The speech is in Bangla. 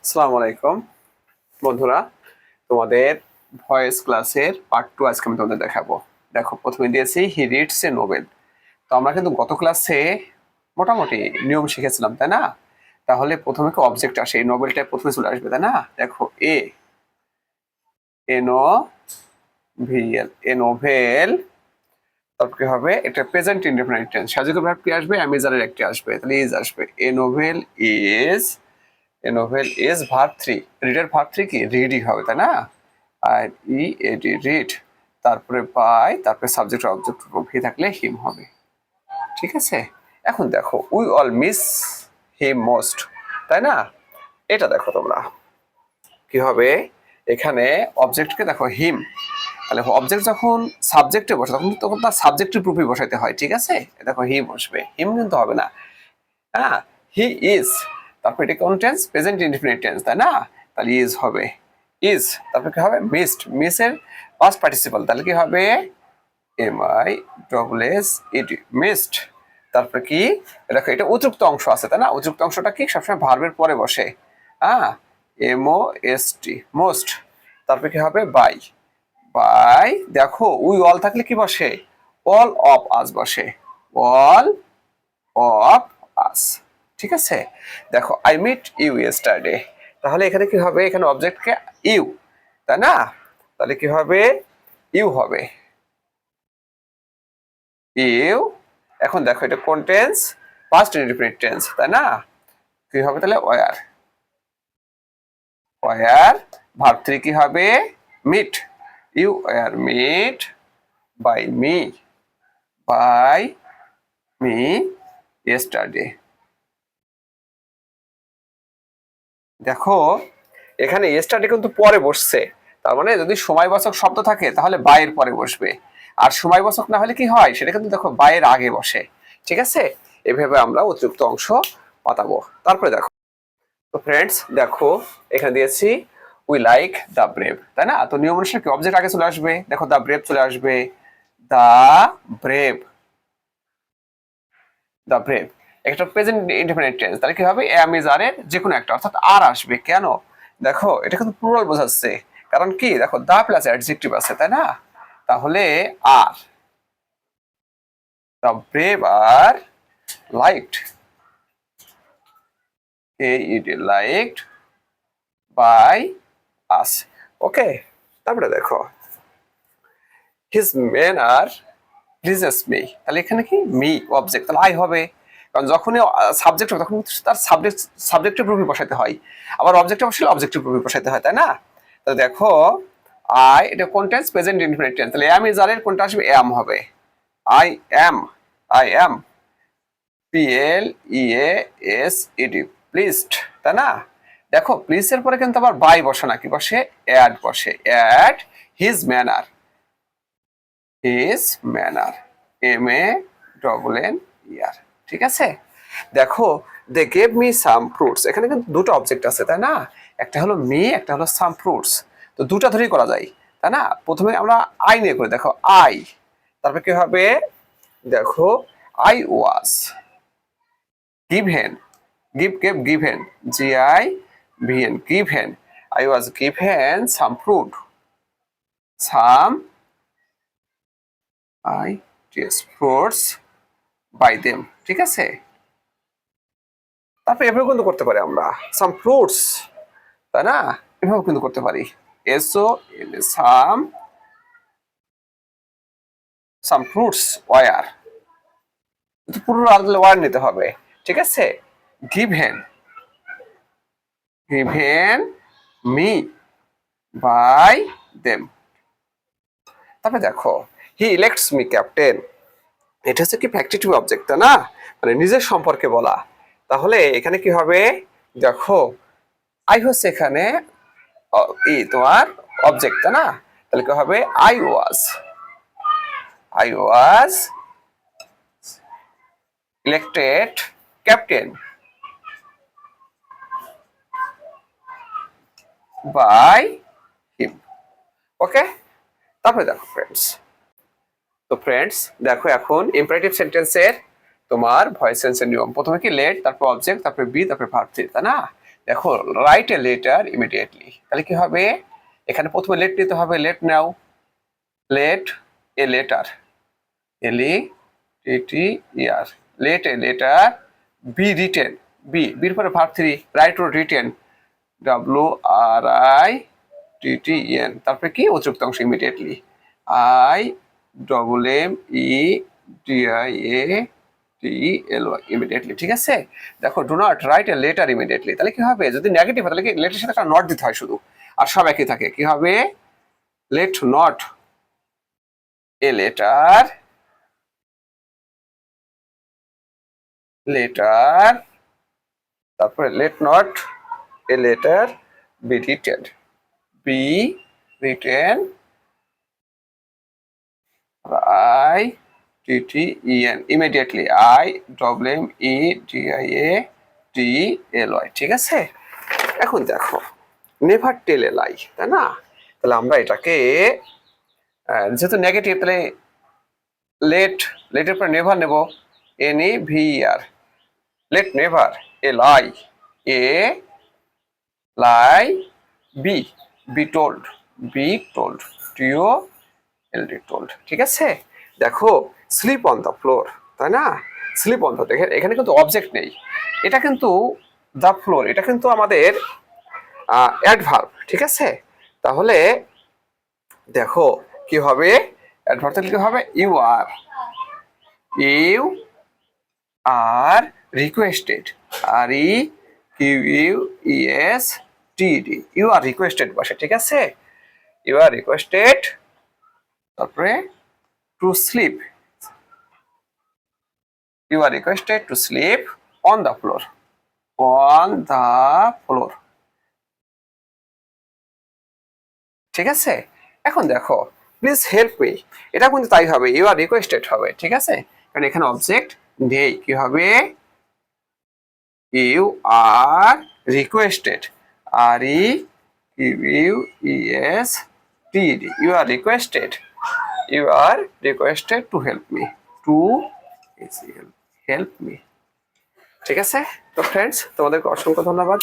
আসসালামু আলাইকুম বন্ধুরা, তোমাদের ভয়েস ক্লাসের পার্ট 2 আজকে আমি তোমাদের দেখাবো। দেখো, প্রথমে দিয়েছি হি রিডস এ নোবেল। তো আমরা কিন্তু গত ক্লাসে মোটামুটি নিয়ম শিখেছিলাম, তাই না? তাহলে প্রথমে কি অবজেক্ট আসে, এই নোবেলটা প্রথমে চলে আসবে, তাই না? দেখো, এনো ভিএল, এ নোভেল। তারপর কি হবে, এটা প্রেজেন্ট ইনডেফিনিট টেন্স, সাহায্যকারী ভার্ব কি আসবে, অ্যামিজারের একটি আসবে, তাহলে ইজ আসবে। A novel is, a novel is verb 3, রিডের ভার্ব 3 কি রিডই হবে, তাই না? আর ই এডি রিড, তারপরে বাই, তারপরে সাবজেক্ট অবজেক্ট ভি থাকলে হিম হবে। ঠিক আছে, এখন দেখো we all miss him most, তাই না? এটা দেখো তোমরা কি হবে, এখানে অবজেক্টকে দেখো হিম, তাহলে অবজেক্ট যখন সাবজেক্টে বসে তখন তখন তার সাবজেক্টের প্রুফই বসাইতে হয়। ঠিক আছে, দেখো হি বসবে, হিম কিন্তু হবে না। হ্যাঁ, হি ইজ, তারপর এটা কোন টেন্স, প্রেজেন্ট ইনডিফিনিট টেন্স, তাই না? তাহলে ইজ হবে, ইজ। তারপর কি হবে, মিসড, মিসের পাস্ট পার্টিসিপল, তাহলে কি হবে, M I double S E D, missed. তারপর কি, দেখো এটা অতিরিক্ত অংশ আছে, তাই না? অতিরিক্ত অংশটা কি সবসময় ভার্বের পরে বসে। হ্যাঁ, M O S T, most. তারপর কি হবে, বাই, বাই। দেখো উই অল থাকলে কি বসে, অল অফ আস বসে, অল অফ আস। ঠিক আছে, দেখো আই মিট ইউ ইয়েস্টারডে, তাহলে এখানে কি হবে, এখানে অবজেক্টকে ইউ, তাই না? তাহলে কি হবে, ইউ হবে, ইউ। এখন দেখো এটা কোন টেন্স, পাস্ট ইনডিফিনিট টেন্স, তাই না? কি হবে তাহলে, ওয়ার, ওয়ার ভার্ব 3 কি হবে, meet, you were meet by me, by me yesterday. দেখো এখানে ইয়েস্টারডে কিন্তু পরে বসছে, তার মানে যদি সময়বাচক শব্দ থাকে তাহলে বাইয়ের পরে বসবে, আর সময়বাচক না হলে কি হয়, সেটা কিন্তু দেখো বাইয়ের আগে বসে। ঠিক আছে, এভাবে আমরা অতিরিক্ত অংশ পাতাবো। তারপরে দেখো, তো ফ্রেন্ডস দেখো এখানে দিয়েছি উই লাইক দ্য ব্রেভ, তাই না? তো নিয়ম অনুসারে কি অবজেক্ট আগে চলে আসবে, দেখো দ্য ব্রেভ চলে আসবে, দ্য ব্রেভ, দ্য ব্রেভ। একটা প্রেজেন্ট ইনডেফিনিট টেন্স, তাহলে কি হবে, এম ইজ আর এর যে কোনো একটা, অর্থাৎ আর আসবে। কেন, দেখো এটা কিন্তু প্লুরাল বোঝাচ্ছে, কারণ কি দেখো দা প্লাস অ্যাডজেক্টিভ আছে, তাই না? তাহলে আর, the brave are liked, liked by us. Okay, তারপরে দেখো হিজ মেন আর প্লিজেস মি, তাহলে এখানে কি মি অবজেক্ট, তাহলে আই হবে, কারণ যখনই সাবজেক্ট হবে তখন তার সাবজেক্টের প্রুফি বসাইতে হয়, আবার অবজেক্টে বসালে অবজেক্টের প্রুফি বসাইতে হয়, তাই না? তাহলে দেখো আই, এটা কোন টেন্স, প্রেজেন্ট ইনফিনিট টেন্স, তাহলে এম ইজ আর এর কোনটা আসবে, এম হবে, I am, I am, P L E A S E D, pleased, তাই না? দেখো প্লিজ এর পরে কিন্তু আবার বাই বসে না, কি বসে, অ্যাড বসে, অ্যাড his manner, his manner, M A double N E R. ঠিক আছে, দেখো they gave me some fruits, এখানে কিন্তু দুটো অবজেক্ট আছে, তাই না? একটা হলো মি, একটা হলো সাম ফ্রুটস, তো দুটা ধরেই করা যায়, তাই না? প্রথমে আমরা আই নিয়ে করি, দেখো আই, তারপর কি হবে, দেখো I was given, given, G I V N, given, I was given some fruit, some I T S fruits by them. ঠিক আছে, তারপরে এভাবে কিন্তু করতে পারি আমরা, সাম ফ্রুটস, তাই না? এভাবে কিন্তু করতে পারি, so some, some fruits were, কিন্তু পুরো ওয়ার নিতে হবে। ঠিক আছে, given, given me by them. তারপরে দেখো হি ইলেক্টস মি ক্যাপ্টেন, এটা হচ্ছে কি ফ্যাক্টিটিভ অবজেক্ট, তাই না? মানে নিজের সম্পর্কে বলা, তাহলে এখানে কি হবে, দেখো আই হচ্ছে এখানে তোমার অবজেক্ট, তাই না? তাহলে কি হবে, I was, I was elected captain by him. Okay, তারপরে দেখো ফ্রেন্ডস, তো ফ্রেন্ডস দেখো এখন ইম্পারেটিভ সেন্টেন্সের তোমার ভয়েস সেন্সের নিয়ম, প্রথমে কি লেট, তারপর অবজেক্ট, তারপরে বি, তারপরে ভার্ব 3, তাই না? দেখো রাইট এ লেটার ইমিডিয়েটলি, তাহলে কি হবে, এখানে প্রথমে লেট নিতে হবে, let now, let a letter, L E T E R, let a letter be written, বির পরে ভার্ব থ্রি, রাইট ও written, W R I T N, তারপরে কি অতিরিক্ত অংশ immediately, I double M E D I A T L Y, immediately. ঠিক আছে, দেখো do not write a letter immediately, তাহলে কি হবে, যদি নেগেটিভ হয় তাহলে কি লেটারের সাথে একটা নট দিতে হয় শুধু, আর সব একই থাকে, কি হবে, let not a letter, letter, তারপরে let not a letter be written, be written I T T E N, immediately, I double M E D I A T L Y. ঠিক আছে, এখন দেখো নেভার টেল এ লাই, তাই না, তাহলে আমরা এটাকে যেহেতু নেগেটিভ, তাহলে লেটের পর নেভার নেব, N E V R, let never a lie, a lie be, be told, be told, T O L D told. ঠিক আছে, দেখো স্লিপ অন দ্য ফ্লোর, তাই না, স্লিপ অন দ্য, দেখেন এখানে কিন্তু অবজেক্ট নেই, এটা কিন্তু দ্য ফ্লোর, এটা কিন্তু আমাদের অ্যাডভার্ব। ঠিক আছে, তাহলে দেখো কি হবে, অ্যাডভার্ব কি হবে, you are requested, R E Q U E S T D, you are requested বসে। ঠিক আছে, ইউ আর রিকোয়েস্টেড, তারপরে to sleep, you are requested to sleep on the floor, on the floor. ঠিক আছে, এখন দেখো প্লিজ হেল্প মি, এটা কিন্তু তাই হবে, ইউ আর রিকোয়েস্টেড হবে। ঠিক আছে, কারণ এখানে অবজেক্ট নেই, কি হবে, you are requested, R E U E S T D, you are requested, you are requested to help me, to help me. ঠিক আছে, তো ফ্রেন্ডস তোমাদেরকে অসংখ্য ধন্যবাদ।